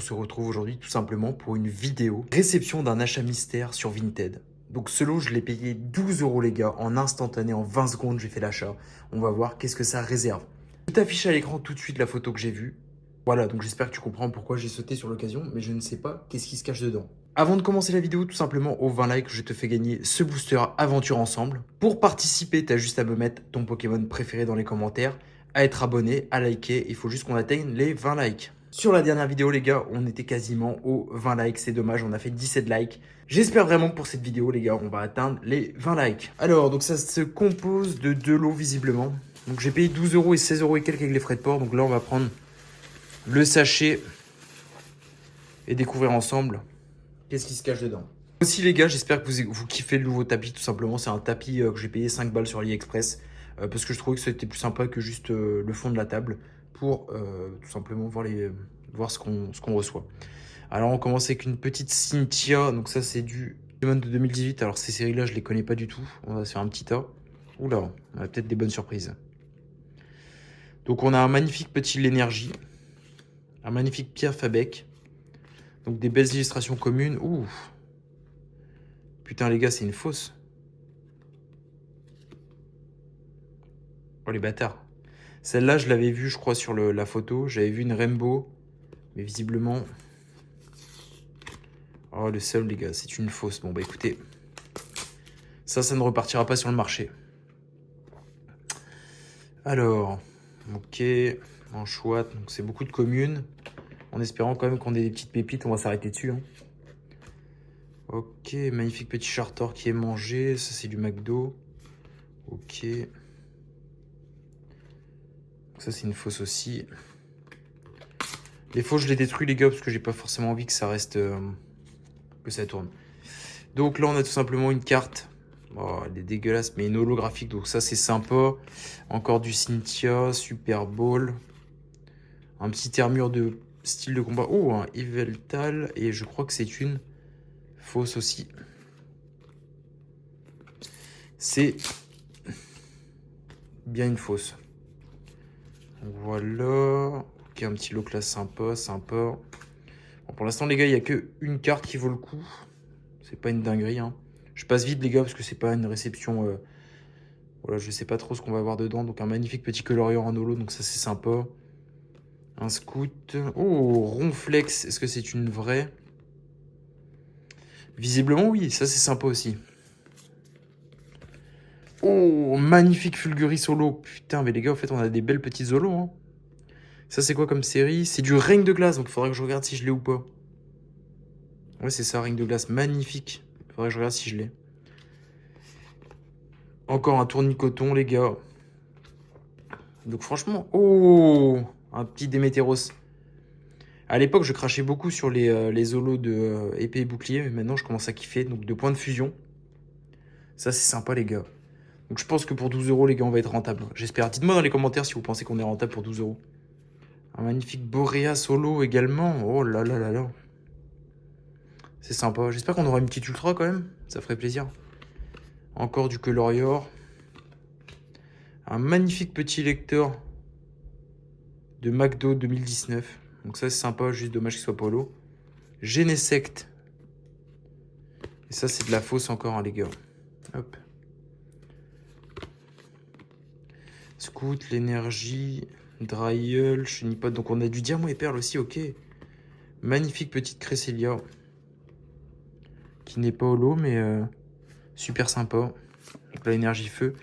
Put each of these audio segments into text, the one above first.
On se retrouve aujourd'hui tout simplement pour une vidéo réception d'un achat mystère sur Vinted. Donc ce lot, je l'ai payé 12 euros les gars, en instantané, en 20 secondes, j'ai fait l'achat. On va voir qu'est-ce que ça réserve. Je t'affiche à l'écran tout de suite la photo que j'ai vue. Voilà, donc j'espère que tu comprends pourquoi j'ai sauté sur l'occasion, mais je ne sais pas qu'est-ce qui se cache dedans. Avant de commencer la vidéo, tout simplement, aux 20 likes, je te fais gagner ce booster Aventure Ensemble. Pour participer, tu as juste à me mettre ton Pokémon préféré dans les commentaires, à être abonné, à liker. Il faut juste qu'on atteigne les 20 likes. Sur la dernière vidéo, les gars, on était quasiment aux 20 likes. C'est dommage, on a fait 17 likes. J'espère vraiment que pour cette vidéo, les gars, on va atteindre les 20 likes. Alors, donc ça se compose de deux lots, visiblement. Donc j'ai payé 12 euros et 16 euros et quelques avec les frais de port. Donc là, on va prendre le sachet et découvrir ensemble qu'est-ce qui se cache dedans. Aussi les gars, j'espère que vous kiffez le nouveau tapis tout simplement. C'est un tapis que j'ai payé 5 balles sur AliExpress parce que je trouvais que c'était plus sympa que juste le fond de la table pour tout simplement voir ce qu'on reçoit. Alors on commence avec une petite Cynthia. Donc ça c'est du Pokémon de 2018. Alors ces séries là je les connais pas du tout. On va se faire un petit tas. Oula, on a peut-être des bonnes surprises. Donc on a un magnifique petit L'énergie. Un magnifique Pierre Fabec. Donc des belles illustrations communes. Ouh. Putain les gars, c'est une fausse. Oh les bâtards. Celle-là, je l'avais vue, je crois, sur la photo. J'avais vu une Rainbow. Mais visiblement... Oh le seul les gars, c'est une fausse. Bon bah écoutez. Ça ne repartira pas sur le marché. Alors, ok. En chouette, donc c'est beaucoup de communes. En espérant quand même qu'on ait des petites pépites, on va s'arrêter dessus. Hein. Ok, magnifique petit charter qui est mangé. Ça c'est du McDo. Ok. Ça c'est une fausse aussi. Les fausses je les détruis les gars parce que j'ai pas forcément envie que ça reste... que ça tourne. Donc là on a tout simplement une carte. Oh, elle est dégueulasse mais une holographique. Donc ça c'est sympa. Encore du Cynthia, Super Bowl. Un petit armure de style de combat. Oh, un Yveltal. Et je crois que c'est une fausse aussi. C'est bien une fausse. Donc voilà. Ok, un petit lot classe sympa, sympa. Bon, pour l'instant, les gars, il n'y a qu'une carte qui vaut le coup. C'est pas une dinguerie. Hein. Je passe vite, les gars, parce que c'est pas une réception. Voilà, je sais pas trop ce qu'on va avoir dedans. Donc, un magnifique petit coloriant en holo. Donc, ça, c'est sympa. Un scout. Oh, Ronflex. Est-ce que c'est une vraie? Visiblement, oui. Ça, c'est sympa aussi. Oh, magnifique Fulguris holo. Putain, mais les gars, en fait, on a des belles petites holos. Hein. Ça, c'est quoi comme série? C'est du Règne de glace. Donc, il faudrait que je regarde si je l'ai ou pas. Ouais, c'est ça, Règne de glace. Magnifique. Il faudrait que je regarde si je l'ai. Encore un tournicoton, les gars. Donc, franchement... Oh, un petit Démétéros. À l'époque, je crachais beaucoup sur les holos de épée et bouclier. Mais maintenant, je commence à kiffer. Donc, de points de fusion. Ça, c'est sympa, les gars. Donc, je pense que pour 12 euros, les gars, on va être rentable. J'espère. Dites-moi dans les commentaires si vous pensez qu'on est rentable pour 12 euros. Un magnifique Boréas holo également. Oh là là là là. C'est sympa. J'espère qu'on aura une petite ultra quand même. Ça ferait plaisir. Encore du Colorior. Un magnifique petit lecteur de McDo 2019. Donc ça c'est sympa, juste dommage qu'il soit pas holo. Genesect. Et ça c'est de la fausse encore hein, les gars. Hop. Scout, l'énergie, Dryel, Chenipod. Donc on a du diamant et perle aussi, ok. Magnifique petite Cresselia. Qui n'est pas holo mais super sympa. Donc là énergie feu.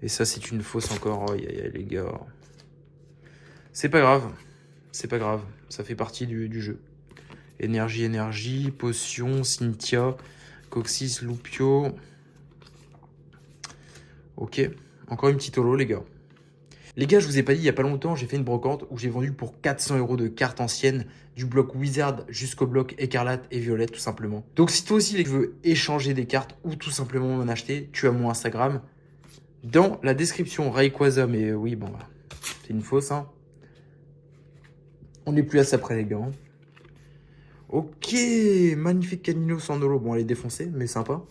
Et ça c'est une fausse encore. Aïe aïe aïe les gars. C'est pas grave. C'est pas grave. Ça fait partie du jeu. Énergie, potion, Cynthia, Coxis, Lupio. Ok. Encore une petite holo, les gars. Les gars, je vous ai pas dit, il y a pas longtemps, j'ai fait une brocante où j'ai vendu pour 400 euros de cartes anciennes du bloc Wizard jusqu'au bloc Écarlate et Violette, tout simplement. Donc, si toi aussi, tu veux échanger des cartes ou tout simplement en acheter, tu as mon Instagram dans la description. Rayquaza, mais oui, bon, bah, c'est une fausse, hein. On n'est plus à ça près, les gars. Hein. Ok, magnifique Canino sans holo. Bon, elle est défoncée, mais sympa.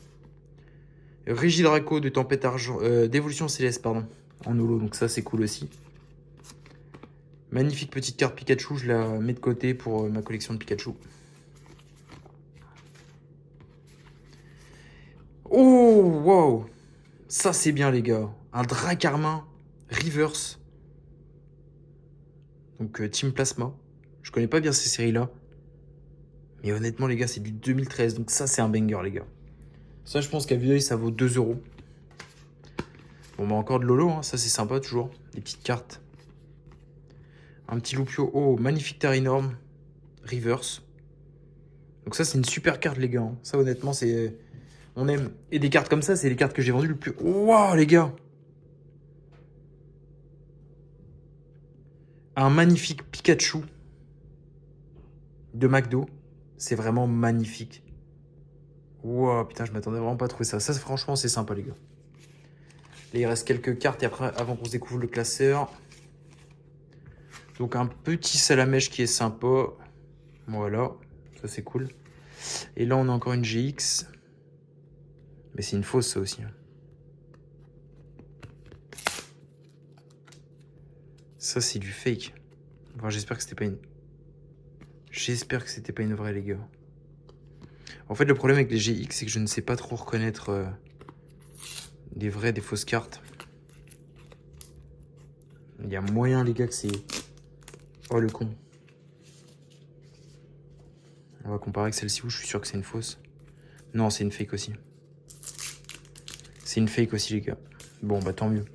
Régidraco de Tempête Argent, d'Évolution Céleste, pardon, en holo, donc ça c'est cool aussi. Magnifique petite carte Pikachu, je la mets de côté pour ma collection de Pikachu. Oh, wow! Ça, c'est bien, les gars. Un Dracarmin Reverse. Donc, Team Plasma. Je connais pas bien ces séries-là. Mais honnêtement, les gars, c'est du 2013. Donc, ça, c'est un banger, les gars. Ça, je pense qu'à vue d'œil, ça vaut 2 euros. Bon, bah, encore de Lolo, hein. Ça, c'est sympa, toujours. Des petites cartes. Un petit Loupio. Oh, magnifique Tarinorm. Reverse. Donc, ça, c'est une super carte, les gars. Hein. Ça, honnêtement, c'est... On aime. Et des cartes comme ça, c'est les cartes que j'ai vendues le plus... Waouh, les gars! Un magnifique Pikachu de McDo. C'est vraiment magnifique. Wow, putain, je m'attendais vraiment pas à trouver ça. Ça, franchement, c'est sympa, les gars. Là, il reste quelques cartes et après, avant qu'on se découvre le classeur. Donc, un petit Salamèche qui est sympa. Voilà, ça, c'est cool. Et là, on a encore une GX. Mais c'est une fausse, ça aussi. Ça, c'est du fake. Enfin, j'espère que c'était pas une... J'espère que c'était pas une vraie, les gars. En fait, le problème avec les GX, c'est que je ne sais pas trop reconnaître des vraies, des fausses cartes. Il y a moyen, les gars, que c'est... Oh, le con. On va comparer avec celle-ci où je suis sûr que c'est une fausse. Non, c'est une fake aussi. C'est une fake aussi, les gars. Bon, bah tant mieux.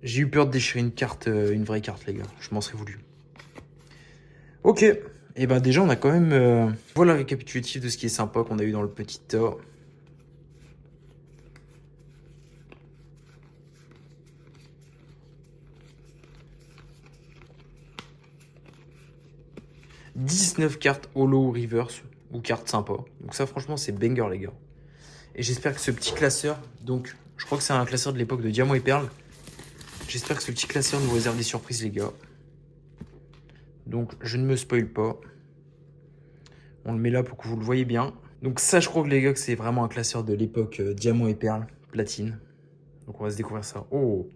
J'ai eu peur de déchirer une carte, une vraie carte, les gars. Je m'en serais voulu. Ok. Et ben déjà, on a quand même... Voilà le récapitulatif de ce qui est sympa qu'on a eu dans le petit tas. « 19 cartes holo reverse ou cartes sympas. Donc ça, franchement, c'est banger, les gars. Et j'espère que ce petit classeur... Donc, je crois que c'est un classeur de l'époque de Diamant et Perle. J'espère que ce petit classeur nous réserve des surprises, les gars. Donc, je ne me spoil pas. On le met là pour que vous le voyez bien. Donc ça, je crois que les gars, que c'est vraiment un classeur de l'époque Diamant et Perle, platine. Donc on va se découvrir ça. Oh!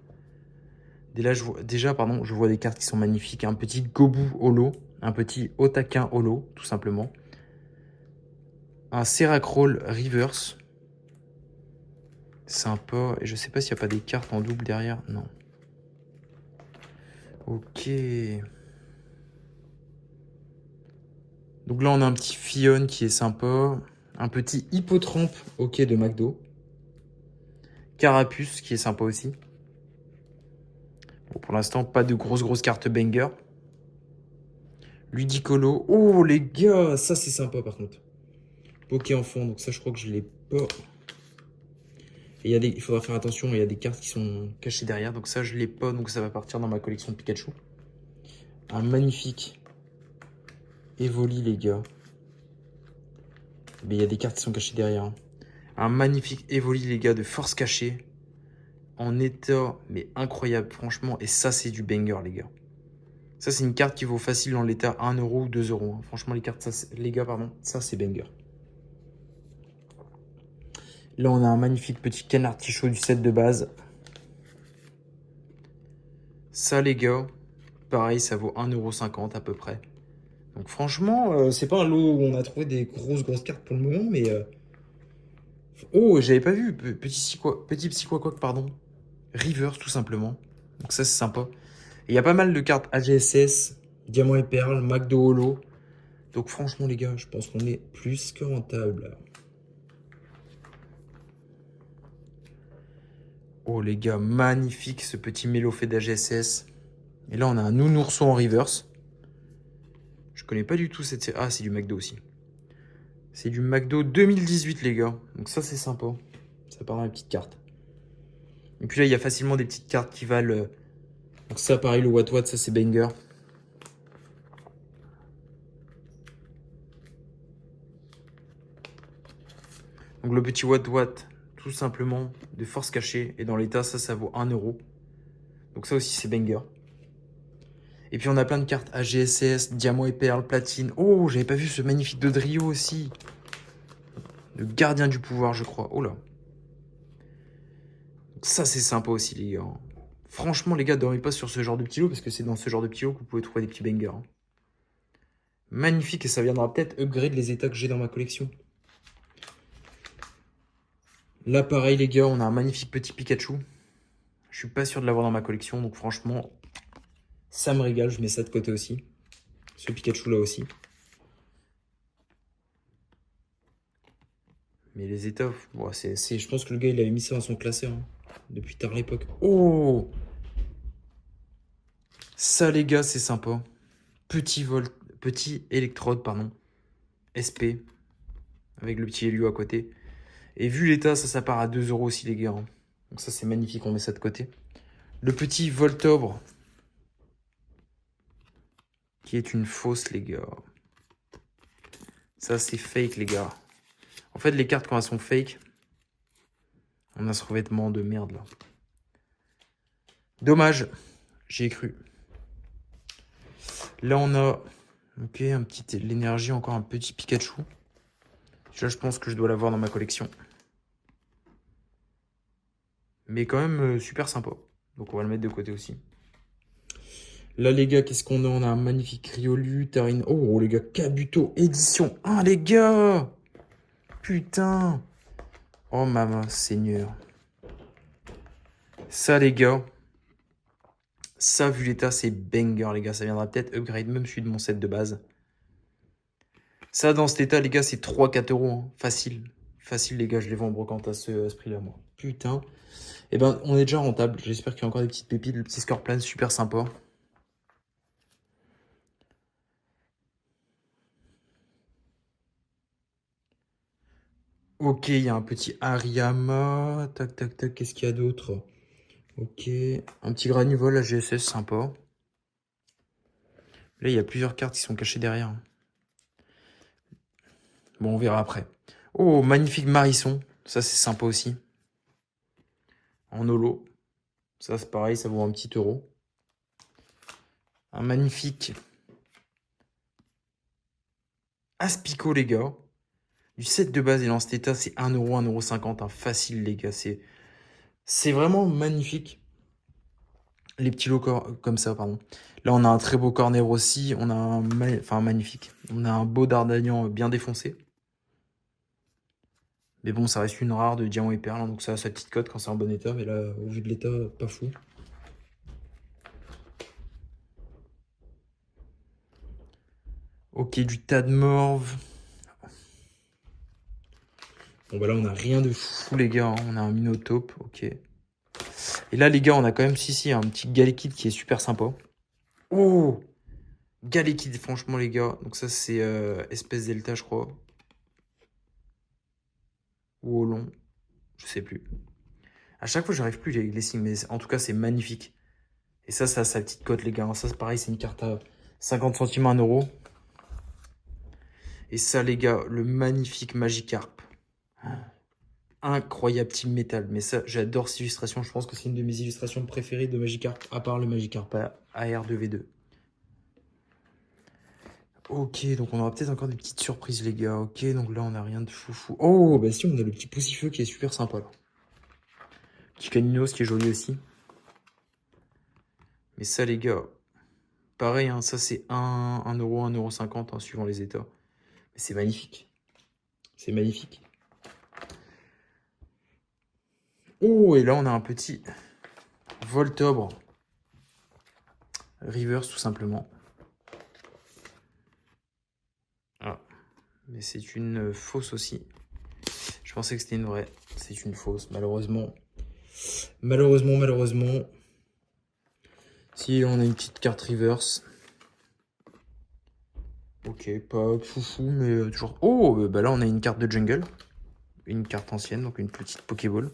Déjà, pardon, je vois des cartes qui sont magnifiques. Un petit Gobu holo, un petit Otaquin holo, tout simplement. Un Seracroll reverse. Sympa. Et je sais pas s'il n'y a pas des cartes en double derrière. Non. Ok. Donc là, on a un petit Fion qui est sympa. Un petit Hippotrampe, ok, de McDo. Carapuce qui est sympa aussi. Bon, pour l'instant, pas de grosses cartes banger. Ludicolo. Oh, les gars, ça, c'est sympa, par contre. Poké enfant, donc ça, je crois que je l'ai pas. Et il faudra faire attention, il y a des cartes qui sont cachées derrière. Donc ça, je l'ai pas, donc ça va partir dans ma collection de Pikachu. Un magnifique Evoli, les gars. Mais il y a des cartes qui sont cachées derrière. Hein. Un magnifique Evoli, les gars, de force cachée. En état, mais incroyable, franchement. Et ça, c'est du banger, les gars. Ça, c'est une carte qui vaut facile dans l'état 1 euro ou 2 euros. Hein. Franchement, les cartes, ça, les gars, pardon, ça, c'est banger. Là, on a un magnifique petit canard tichot du set de base. Ça, les gars, pareil, ça vaut 1,50 € à peu près. Donc franchement, c'est pas un lot où on a trouvé des grosses cartes pour le moment, mais... Oh, j'avais pas vu, petit Psychoquack, pardon. Reverse, tout simplement. Donc ça, c'est sympa. Et il y a pas mal de cartes AGSS, Diamant et Perle, McDo Holo. Donc franchement, les gars, je pense qu'on est plus que rentable. Oh, les gars, magnifique, ce petit Mélofée d'AGSS. Et là, on a un Nounourson en reverse. Je connais pas du tout cette série. Ah, c'est du McDo aussi. C'est du McDo 2018, les gars. Donc ça, c'est sympa. Ça part dans les petites cartes. Et puis là, il y a facilement des petites cartes qui valent... Donc ça, pareil, le What, ça, c'est banger. Donc le petit What, tout simplement, de force cachée. Et dans l'état, ça vaut 1 €. Donc ça aussi, c'est banger. Et puis on a plein de cartes AGSS, Diamant et Perle, Platine. Oh, j'avais pas vu ce magnifique Dodrio aussi. Le gardien du pouvoir, je crois. Oh là. Ça, c'est sympa aussi, les gars. Franchement, les gars, dormez pas sur ce genre de petit lot, parce que c'est dans ce genre de petit lot que vous pouvez trouver des petits bangers. Hein. Magnifique, et ça viendra peut-être upgrade les états que j'ai dans ma collection. Là, pareil, les gars, on a un magnifique petit Pikachu. Je suis pas sûr de l'avoir dans ma collection, donc franchement, ça me régale. Je mets ça de côté aussi. Ce Pikachu-là aussi. Mais les étoffes, bon, je pense que le gars, il avait mis ça dans son classeur. Hein, depuis tard l'époque. Oh! Ça, les gars, c'est sympa. Petit électrode, pardon. SP. Avec le petit Helio à côté. Et vu l'état, ça part à 2 € aussi, les gars. Hein. Donc ça, c'est magnifique, on met ça de côté. Le petit Voltobre. Qui est une fausse, les gars. Ça, c'est fake, les gars. En fait, les cartes, quand elles sont fake, on a ce revêtement de merde, là. Dommage. J'y ai cru. Là, on a... Ok, l'énergie, encore un petit Pikachu. Là, je pense que je dois l'avoir dans ma collection. Mais quand même, super sympa. Donc, on va le mettre de côté aussi. Là, les gars, qu'est-ce qu'on a? On a un magnifique Riolu, Tarine. Oh, les gars, Kabuto, édition 1, les gars! Putain! Oh, maman, seigneur. Ça, les gars. Ça, vu l'état, c'est banger, les gars. Ça viendra peut-être upgrade même celui de mon set de base. Ça, dans cet état, les gars, c'est 3-4 €. Hein. Facile. Facile, les gars. Je les vends en brocante à ce prix-là, moi. Putain. Eh ben, on est déjà rentable. J'espère qu'il y a encore des petites pépites. Le petit Scorpion, super sympa. Ok, il y a un petit Hariyama. Tac, tac, tac. Qu'est-ce qu'il y a d'autre? Ok. Un petit Granivol AGSS, sympa. Là, il y a plusieurs cartes qui sont cachées derrière. Bon, on verra après. Oh, magnifique Marisson. Ça, c'est sympa aussi. En holo. Ça, c'est pareil, ça vaut un petit euro. Un magnifique Aspico, les gars. Du set de base, et dans cet état, c'est 1 €, 1,50 €. Hein, facile, les gars. C'est vraiment magnifique. Les petits lots comme ça, pardon. Là, on a un très beau corner aussi. On a un magnifique. On a un beau Dardanian bien défoncé. Mais bon, ça reste une rare de diamant et perle. Hein, donc ça a sa petite cote quand c'est en bon état. Mais là, au vu de l'état, pas fou. Ok, du tas de morve. Bon, bah là, on a rien de fou, les gars. Hein. On a un Minotape, ok. Et là, les gars, on a quand même, si, un petit Galekid qui est super sympa. Oh! Galekid, franchement, les gars. Donc ça, c'est espèce Delta, je crois. Ou au long. Je sais plus. À chaque fois, j'arrive plus les signes, mais en tout cas, c'est magnifique. Et ça a sa petite cote, les gars. Ça, c'est pareil, c'est une carte à 50 centimes, 1 €. Et ça, les gars, le magnifique Magikarp. Incroyable Team Metal. Mais ça, j'adore cette illustration. Je pense que c'est une de mes illustrations préférées de Magikarp, à part le Magikarp AR2V2. Ok, donc on aura peut-être encore des petites surprises, les gars. Ok, donc là, on n'a rien de foufou. Oh, bah si, on a le petit Poussifeu qui est super sympa, là. Petit Caninos qui est joli aussi. Mais ça, les gars, pareil, hein, ça, c'est 1 €, 1,50 €, hein, suivant les états. Mais c'est magnifique. C'est magnifique. Oh, et là, on a un petit Voltobre. Reverse, tout simplement. Ah, mais c'est une fausse aussi. Je pensais que c'était une vraie. C'est une fausse, malheureusement. Malheureusement. Si, on a une petite carte reverse. Ok, pas foufou, mais toujours... Oh, bah là, on a une carte de jungle. Une carte ancienne, donc une petite Pokéball.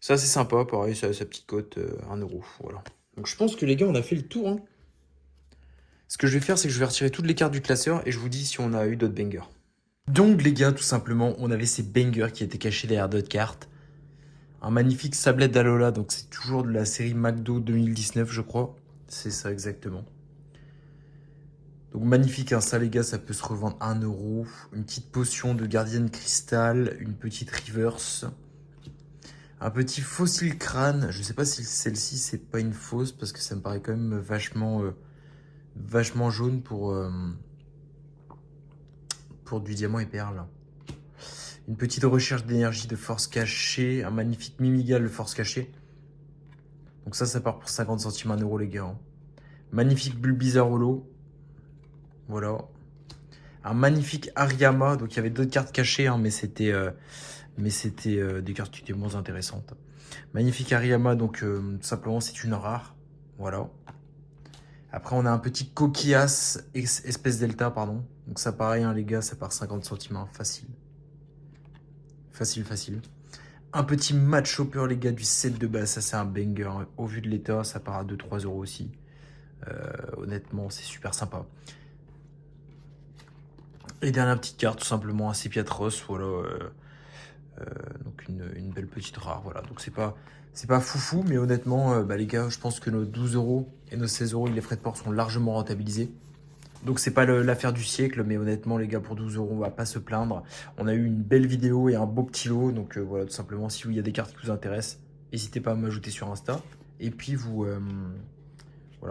Ça, c'est sympa, pareil, ça a sa petite cote, 1 €. Voilà. Donc, je pense que les gars, on a fait le tour. Hein. Ce que je vais faire, c'est que je vais retirer toutes les cartes du classeur et je vous dis si on a eu d'autres bangers. Donc, les gars, tout simplement, on avait ces bangers qui étaient cachés derrière d'autres cartes. Un magnifique Sablette d'Alola, donc c'est toujours de la série McDo 2019, je crois. C'est ça, exactement. Donc magnifique, hein, ça les gars, ça peut se revendre 1 €. Une petite potion de Guardian Crystal, une petite reverse. Un petit fossile crâne. Je sais pas si celle-ci, c'est pas une fausse, parce que ça me paraît quand même vachement jaune pour du diamant et perle. Une petite recherche d'énergie de force cachée. Un magnifique Mimigal de force cachée. Donc ça part pour 50 centimes, 1 euro les gars. Magnifique Bulbizarrolo. Voilà. Un magnifique Ariama. Donc il y avait d'autres cartes cachées, hein, mais c'était des cartes qui étaient moins intéressantes. Magnifique Ariama, donc tout simplement c'est une rare. Voilà. Après on a un petit Coquillas espèce delta, pardon. Donc ça pareil hein, les gars, ça part 50 centimes, hein, facile. Facile. Un petit match chopper les gars du set de base, ça c'est un banger. Au vu de l'état, ça part à 2-3 euros aussi. Honnêtement, c'est super sympa. Et dernière petite carte, tout simplement un Sepiatros, voilà. Donc une belle petite rare, voilà. Donc c'est pas foufou, mais honnêtement, les gars, je pense que nos 12 euros et nos 16 euros, les frais de port sont largement rentabilisés. Donc c'est pas l'affaire du siècle, mais honnêtement les gars, pour 12 euros, on va pas se plaindre. On a eu une belle vidéo et un beau petit lot, donc voilà, tout simplement, si il y a des cartes qui vous intéressent, n'hésitez pas à m'ajouter sur Insta. Et puis voilà,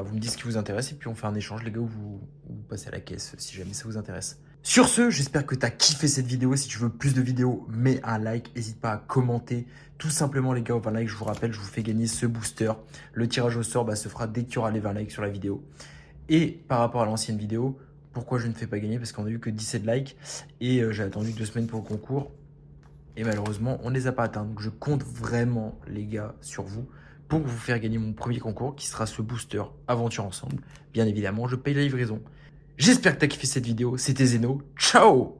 vous me dites ce qui vous intéresse, et puis on fait un échange les gars, où vous passez à la caisse, si jamais ça vous intéresse. Sur ce, j'espère que tu as kiffé cette vidéo. Si tu veux plus de vidéos, mets un like. N'hésite pas à commenter. Tout simplement, les gars, aux 20 likes, je vous rappelle, je vous fais gagner ce booster. Le tirage au sort se fera dès qu'il y aura les 20 likes sur la vidéo. Et par rapport à l'ancienne vidéo, pourquoi je ne fais pas gagner? Parce qu'on a eu que 17 likes. Et j'ai attendu 2 semaines pour le concours. Et malheureusement, on ne les a pas atteints. Donc je compte vraiment, les gars, sur vous pour vous faire gagner mon premier concours qui sera ce booster Aventure Ensemble. Bien évidemment, je paye la livraison. J'espère que tu as kiffé cette vidéo. C'était Zeno. Ciao!